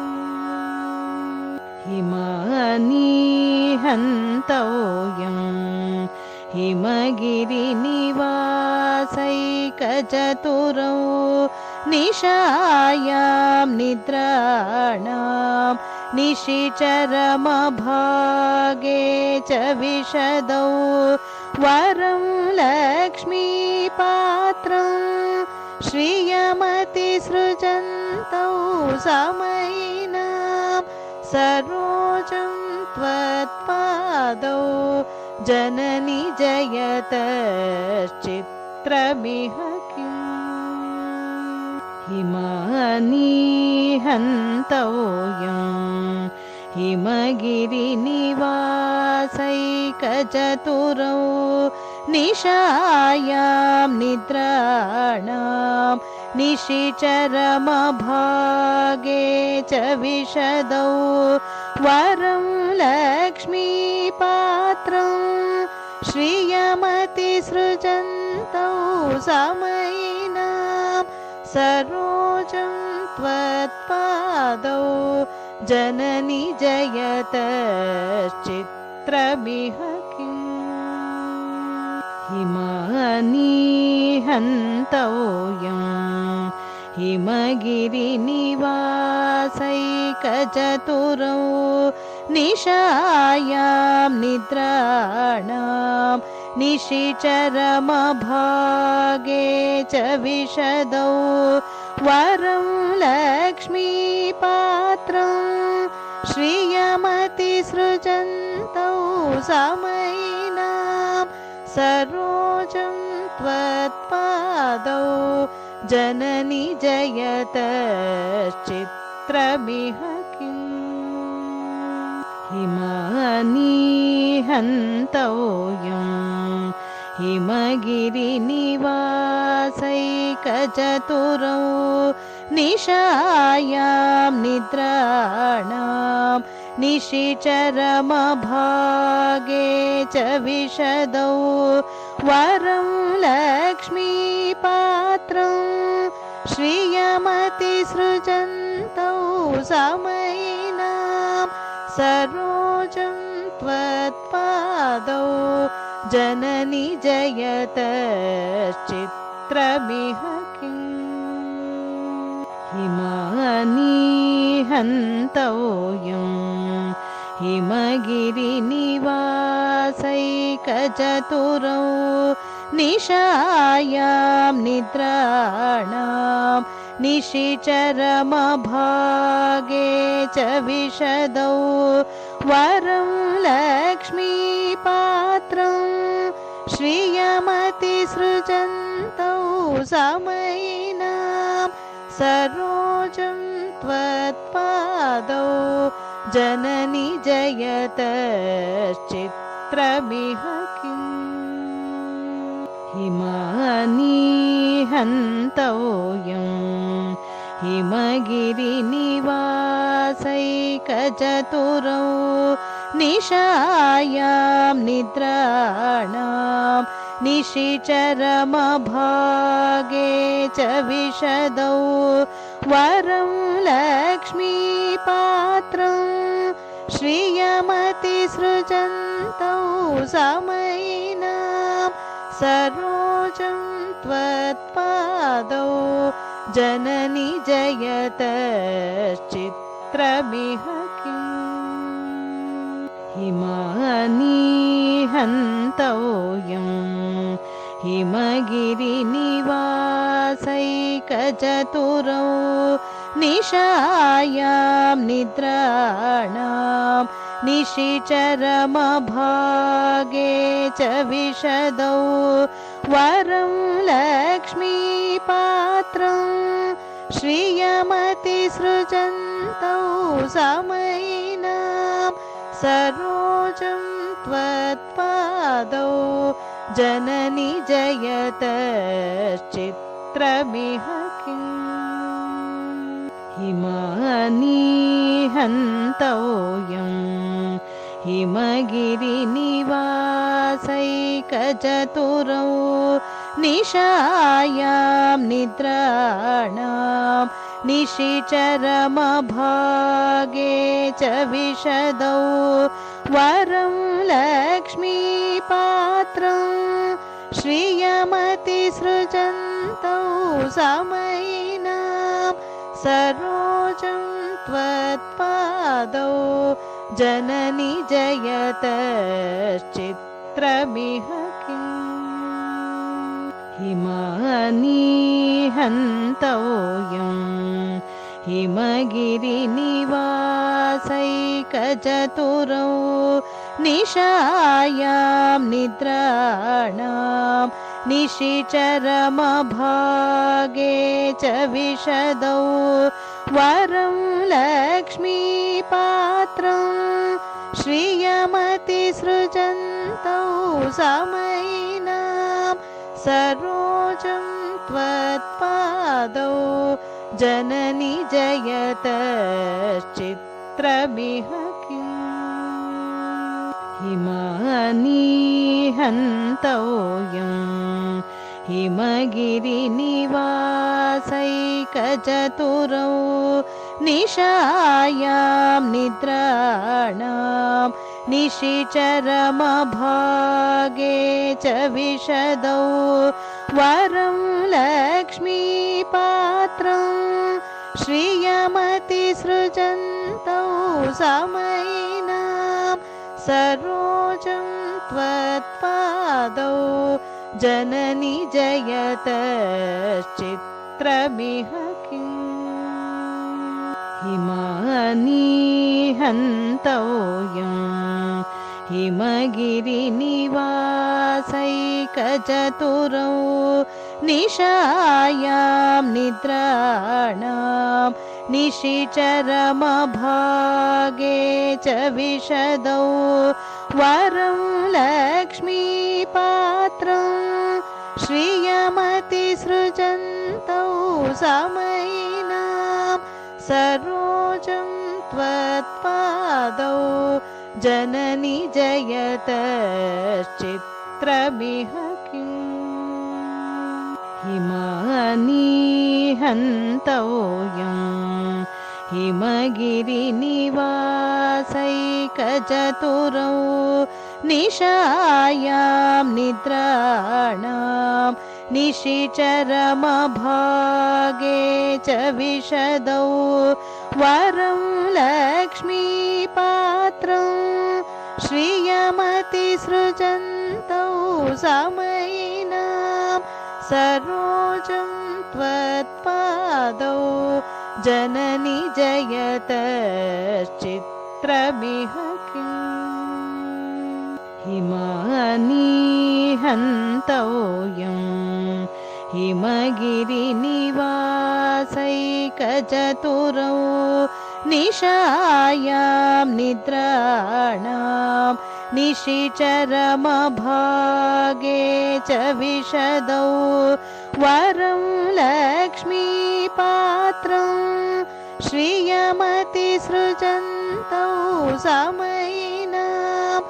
हिमानि हन्तव्यं हिमगिरिनिवासैकचतुरौ निशायां निद्राणां निशिचरमभागे च विशदौ वरं लक्ष्मीपात्रं श्रियमतिसृजन्तौ समयिनां सरोजं त्वत्पादौ जननि जयतश्चित्रमिह किम् हिमानि हन्तव्यं हिमगिरिनिवासैकचतुरौ निशायां निद्राणां निशिचरमभागे च विशदौ वरं लक्ष्मीपात्रं श्रियमतिसृजन्तौ समयिनां सरोजं त्वत्पादौ जननि जयतश्चित्रमिह किम् हिमानि हन्तव्यं हिमगिरिनिवासैकचतुरौ निशायां निद्राणां निशिचरमभागे च विशदौ वरं लक्ष्मीपात्रं श्रियमतिसृजन्तौ समयिनां सरोजं त्वत्पादौ जननि जयतश्चित्रमिह किम् हिमानि हन्तव्यं हिमगिरिनिवासैकचतुरौ निशायां निद्राणां निशिचरमभागे च विशदौ वरं लक्ष्मीपात्रं श्रियमतिसृजन्तौ समयिनां सरोजं त्वत्पादौ जननि जयतश्चित्रमिह किम् हिमानि हन्तव्यं हिमगिरिनिवासैकचतुरौ निशायां निद्राणां निशिचरमभागे च विशदौ वरं लक्ष्मीपात्रं श्रियमतिसृजन्तौ समयिनां सरोजं त्वत्पादौ जननि जयतश्चित्रमिह किम् हिमानि हन्तव्यं हिमगिरिनिवासैकचतुरौ निशायां निद्राणां निशिचरमभागे च विशदौ वरं लक्ष्मीपात्रं श्रियमतिसृजन्तौ समयिनां सरोजं त्वत्पादौ जननि जयतश्चित्रमिह किम् हिमानि हन्तव्यं हिमगिरिनिवासैकचतुरौ निशायां निद्राणां निशिचरमभागे च विशदौ वरं लक्ष्मीपात्रं श्रियमतिसृजन्तौ समयिनां सरोजं त्वत्पादौ जननि जयतश्चित्रमिह किम् हिमानि हन्तव्यं हिमगिरिनिवासैकचतुरौ निशायां निद्राणां निशिचरमभागे च विशदौ वरं लक्ष्मीपात्रं श्रियमतिसृजन्तौ समयिनां सरोजं त्वत्पादौ जननि जयतश्चित्रमिह किम् हिमानि हन्तव्यं हिमगिरिनिवासैकचतुरौ निशायां निद्राणां निशिचरमभागे च विशदौ वरं लक्ष्मीपात्रं श्रियमतिसृजन्तौ समयिनां सरोजं त्वत्पादौ जननि जयतश्चित्रमिह किम् हिमानि हन्तव्यं हिमगिरिनिवासैकचतुरौ निशायां निद्राणां निशिचरमभागे च विशदौ वरं लक्ष्मीपात्रं श्रियमतिसृजन्तौ समयिनां सरोजं त्वत्पादौ जननि जयतश्चित्रमिह किम् हिमानि हन्तव्यं हिमगिरिनिवासैकचतुरौ निशायां निद्राणां निशिचरमभागे च विशदौ वरं लक्ष्मीपात्रं श्रियमतिसृजन्तौ समयिनां सरोजं त्वत्पादौ जननि जयतश्चित्रमिह किम् हिमानि हन्तव्यं हिमगिरिनिवासैकचतुरौ निशायां निद्राणां निशिचरमभागे च विशदौ वरं लक्ष्मीपात्रं श्रियमतिसृजन्तौ समयिनां सरोजं त्वत्पादौ जननि जयतश्चित्रमिह किम् हिमानि हन्तव्यं हिमगिरिनिवासैकचतुरौ निशायां निद्राणां निशिचरमभागे च विशदौ वरं लक्ष्मीपात्रं श्रियमतिसृजन्तौ समयिनां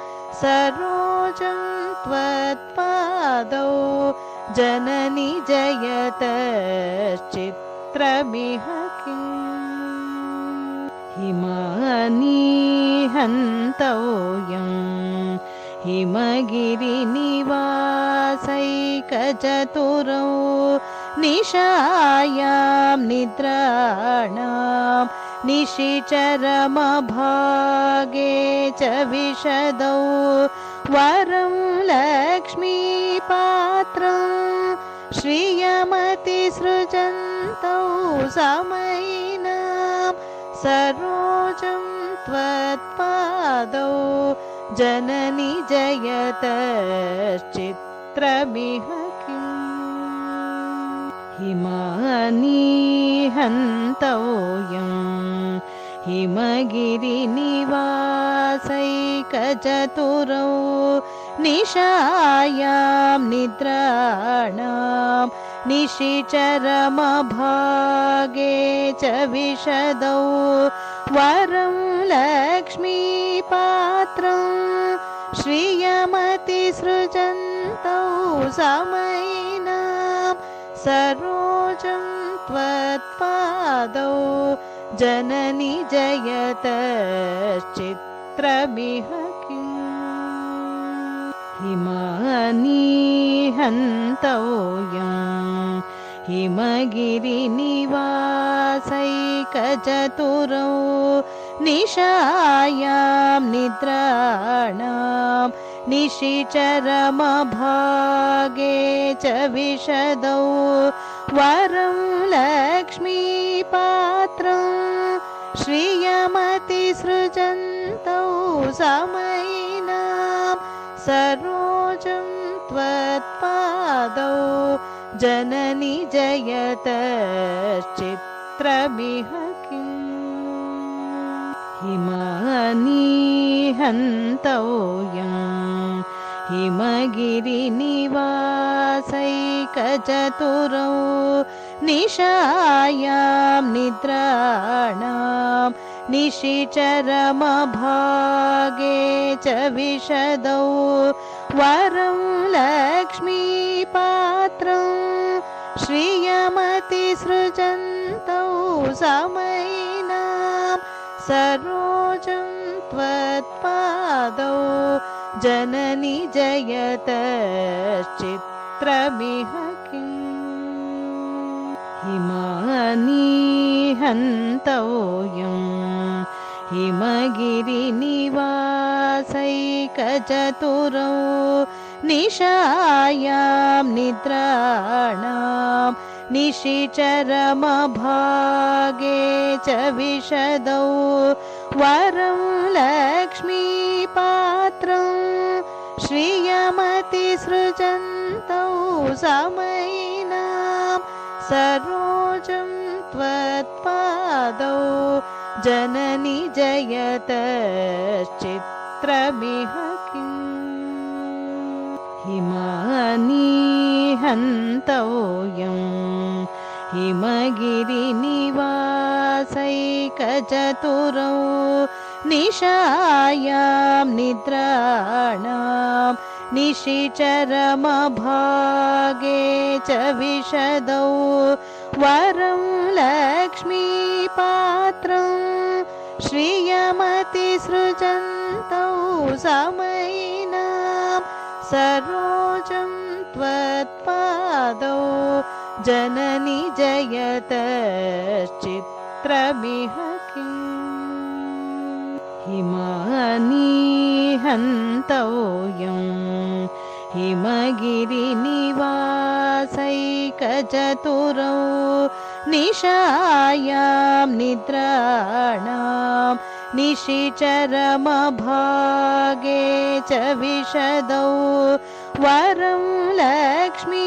सरोजं त्वत्पादौ जननि जयतश्चित्रमिह किम् हिमानि हन्तव्यं हिमगिरिनिवासैकचतुरौ निशायां निद्राणां निशिचरमभागे च विशदौ वरं लक्ष्मीपात्रं श्रियमतिसृजन्तौ समयिनां सरोजं त्वत्पादौ जननि जयतश्चित्रमिह हिमानीहन्तव्यं हिमगिरिनिवासैकचतुरौ निशायां निद्राणां निशिचरमभागे च विशदौ वरं लक्ष्मीपात्रं श्रियमतिसृजन्तौ समयिनां सरोजं त्वत्पादौ जननि जयतश्चित्रमिह हिमानीहन्तव्यं हिमगिरिनिवासैकचतुरौ निशायां निद्राणां निशिचरमभागे च विशदौ वरं लक्ष्मीपात्रं श्रियमतिसृजन्तौ समयिनां सरोजं त्वत्पादौ जननि जयतश्चित्रमिह हिमानीहन्तव्यं हिमगिरिनिवासैकचतुरौ निशायां निद्राणां निशिचरमभागे च विशदौ वरं लक्ष्मीपात्रं श्रियमतिसृजन्तौ समयिनां सरोजं त्वत्पादौ जननि जयतश्चित्रमिह हिमानीहन्तव्यं हिमगिरिनिवासैकचतुरौ निशायां निद्राणां निशिचरमभागे च विशदौ वरं लक्ष्मीपात्रं श्रियमतिसृजन्तौ समयिनां सरोजं त्वत्पादौ जननि जयतश्चित्रमिह हिमानीहन्तव्यं हिमगिरिनिवासैकचतुरौ निशायां निद्राणां निशिचरमभागे च विशदौ वरं लक्ष्मीपात्रं श्रियमतिसृजन्तौ समयिनां सरोजं त्वत्पादौ जननि जयतश्चित्रमिह हिमानीहन्तव्यं हिमगिरिनिवासैकचतुरौ निशायां निद्राणां निशिचरमभागे च विशदौ वरं लक्ष्मीपात्रं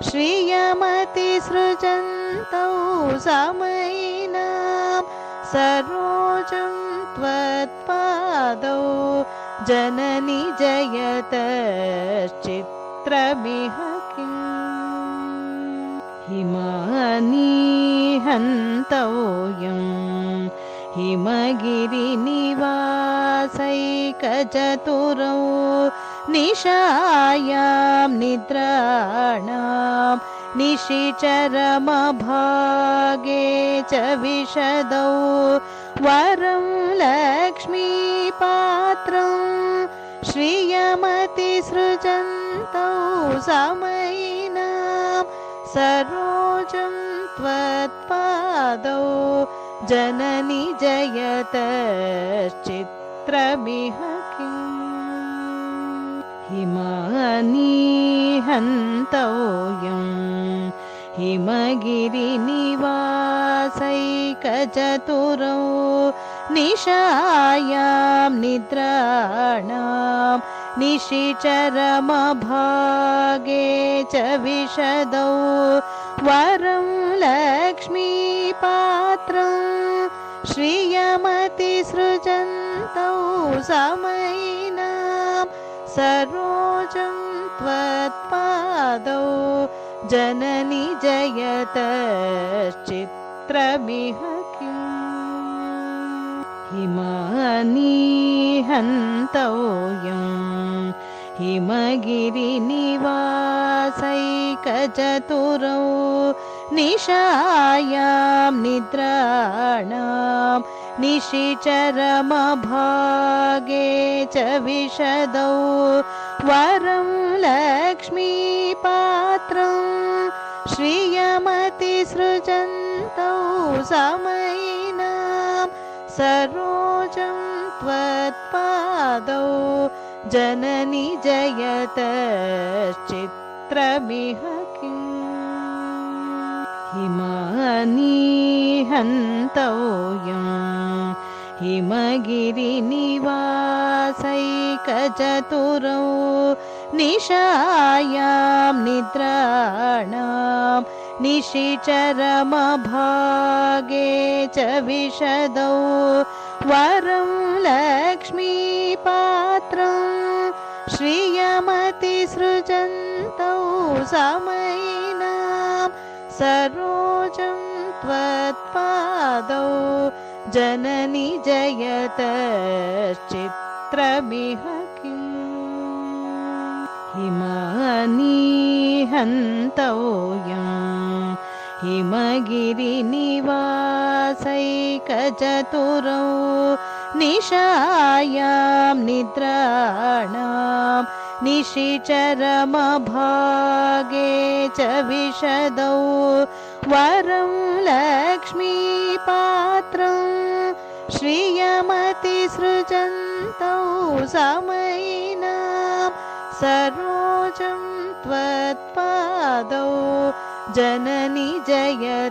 श्रियमतिसृजन्तौ समयिनां सरोजं त्वत्पादौ जननि जयतश्चित्रमिह हिमानीहन्तव्यं हिमगिरिनिवासैकचतुरौ निशायां निद्राणां निशिचरमभागे च विशदौ वरं लक्ष्मीपात्रं श्रियमतिसृजन्तौ समयिनां सरोजं त्वत्पादौ जननि जयतश्चित्रमिह हिमानीहन्तव्यं हिमगिरिनिवासैकचतुरौ निशायां निद्राणां निशिचरमभागे च विशदौ वरं लक्ष्मीपात्रं श्रियमतिसृजन्तौ समयिनां सरोजं त्वत्पादौ जननि जयतश्चित्रमिह हिमानीहन्तव्यं हिमगिरिनिवासैकचतुरौ निशायां निद्राणां निशिचरमभागे च विशदौ वरं लक्ष्मीपात्रं श्रियमतिसृजन्तौ समयिनां सरोजं त्वत्पादौ जननि जयतश्चित्रमिह हिमानीहन्तव्यं हिमगिरिनिवासैकचतुरौ निशायां निद्राणां निशिचरमभागे च विशदौ वरं लक्ष्मीपात्रं श्रियमतिसृजन्तौ समयिनां सरोजं त्वत्पादौ जननि जयतश्चित्रमिह हिमानीहन्तव्यं हिमगिरिनिवासैकचतुरौ निशायां निद्राणां निशिचरमभागे च विशदौ वरं लक्ष्मीपात्रं श्रियमतिसृजन्तौ समयिनां सरोजं त्वत्पादौ जननि जयतश्चित्रमिह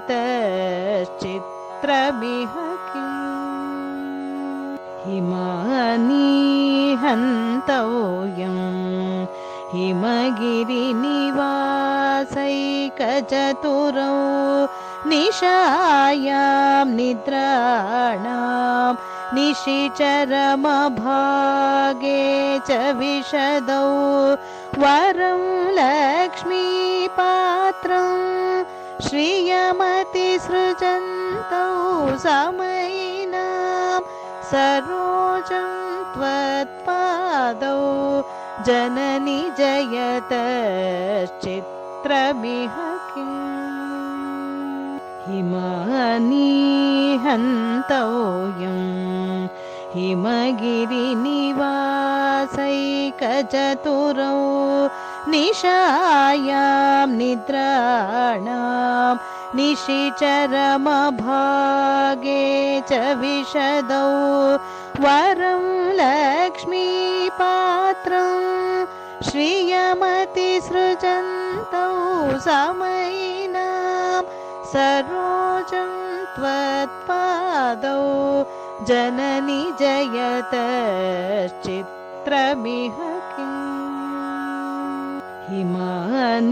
हिमानीहन्तव्यं हिमगिरिनिवासैकचतुरौ निशायां निद्राणां निशिचरमभागे च विशदौ वरं लक्ष्मीपात्रं श्रियमतिसृजन्तौ समयिनां सरोजं त्वत्पादौ जननि जयतश्चित्रमिह हिमानीहन्तव्यं हिमगिरिनिवासैकचतुरौ निशायां निद्राणां निशिचरमभागे च विशदौ वरं लक्ष्मीपात्रं श्रियमतिसृजन्तौ समयिनां सरोजं त्वत्पादौ जननि जयतश्चित्रमिह हिमानीहन्तव्यं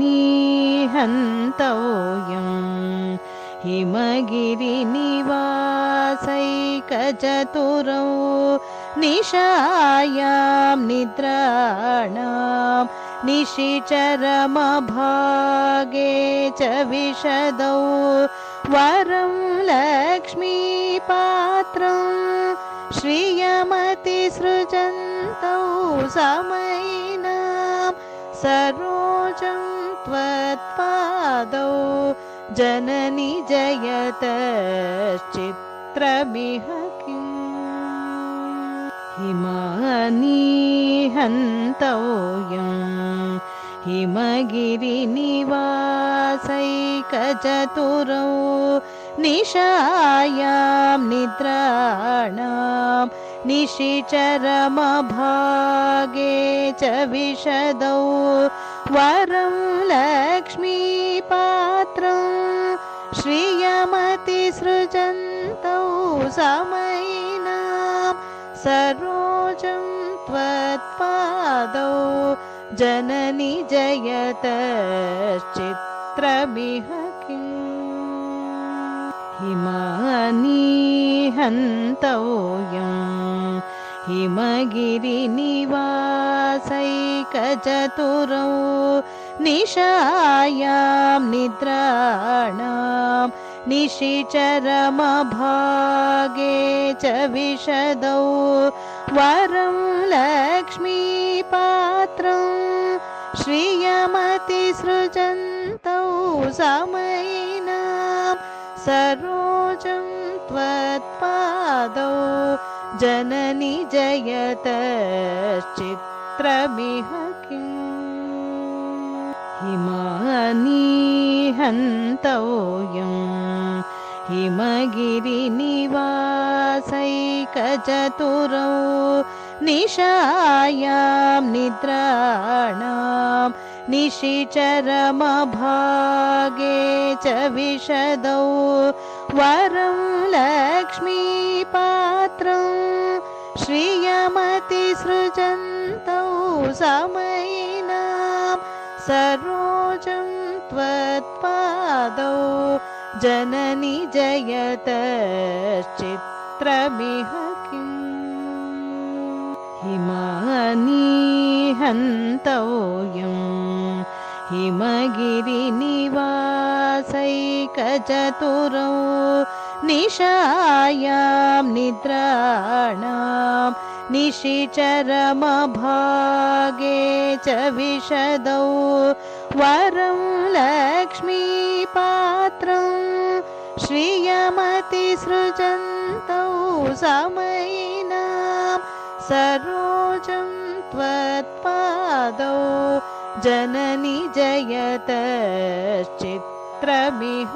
हिमगिरिनिवासैकचतुरौ निशायां निद्राणां निशिचरमभागे च विशदौ वरं लक्ष्मीपात्रं श्रियमतिसृजन्तौ समयिनां सरोजं त्वत्पादौ जननि जयतश्चित्रमिह किम् हिमानि हन्तव्यम् हिमगिरिनिवासैकचतुरौ निशायां निद्राणां निशिचरमभागे च विशदौ वरं लक्ष्मीपात्रं श्रियमतिसृजन्तौ समयिनां सरोजं त्वत्पादौ जननि जयतश्चित्रमिह किम् हिमानि हन्तव्यम् हिमगिरिनिवासैकचतुरौ निशायां निद्राणां निशिचरमभागे च विशदौ वरं लक्ष्मीपात्रं श्रियमतिसृजन्तौ समयिनां सरोजं त्वत्पादौ जननि जयतश्चित्रमिह किम् हिमानि हन्तव्यम् हिमगिरिनिवासैकचतुरौ निशायां निद्राणां निशिचरमभागे च विशदौ वरं लक्ष्मीपात्रं श्रियमतिसृजन्तौ समयिनां सरोजं त्वत्पादौ जननि जयतश्चित्रमिह किम् हिमानि हन्तव्यम् हिमगिरिनिवासैकचतुरौ निशायां निद्राणां निशिचरमभागे च विशदौ वरं लक्ष्मीपात्रं श्रियमतिसृजन्तौ समयिनां सरोजं त्वत्पादौ जननि जयतश्चित्रमिह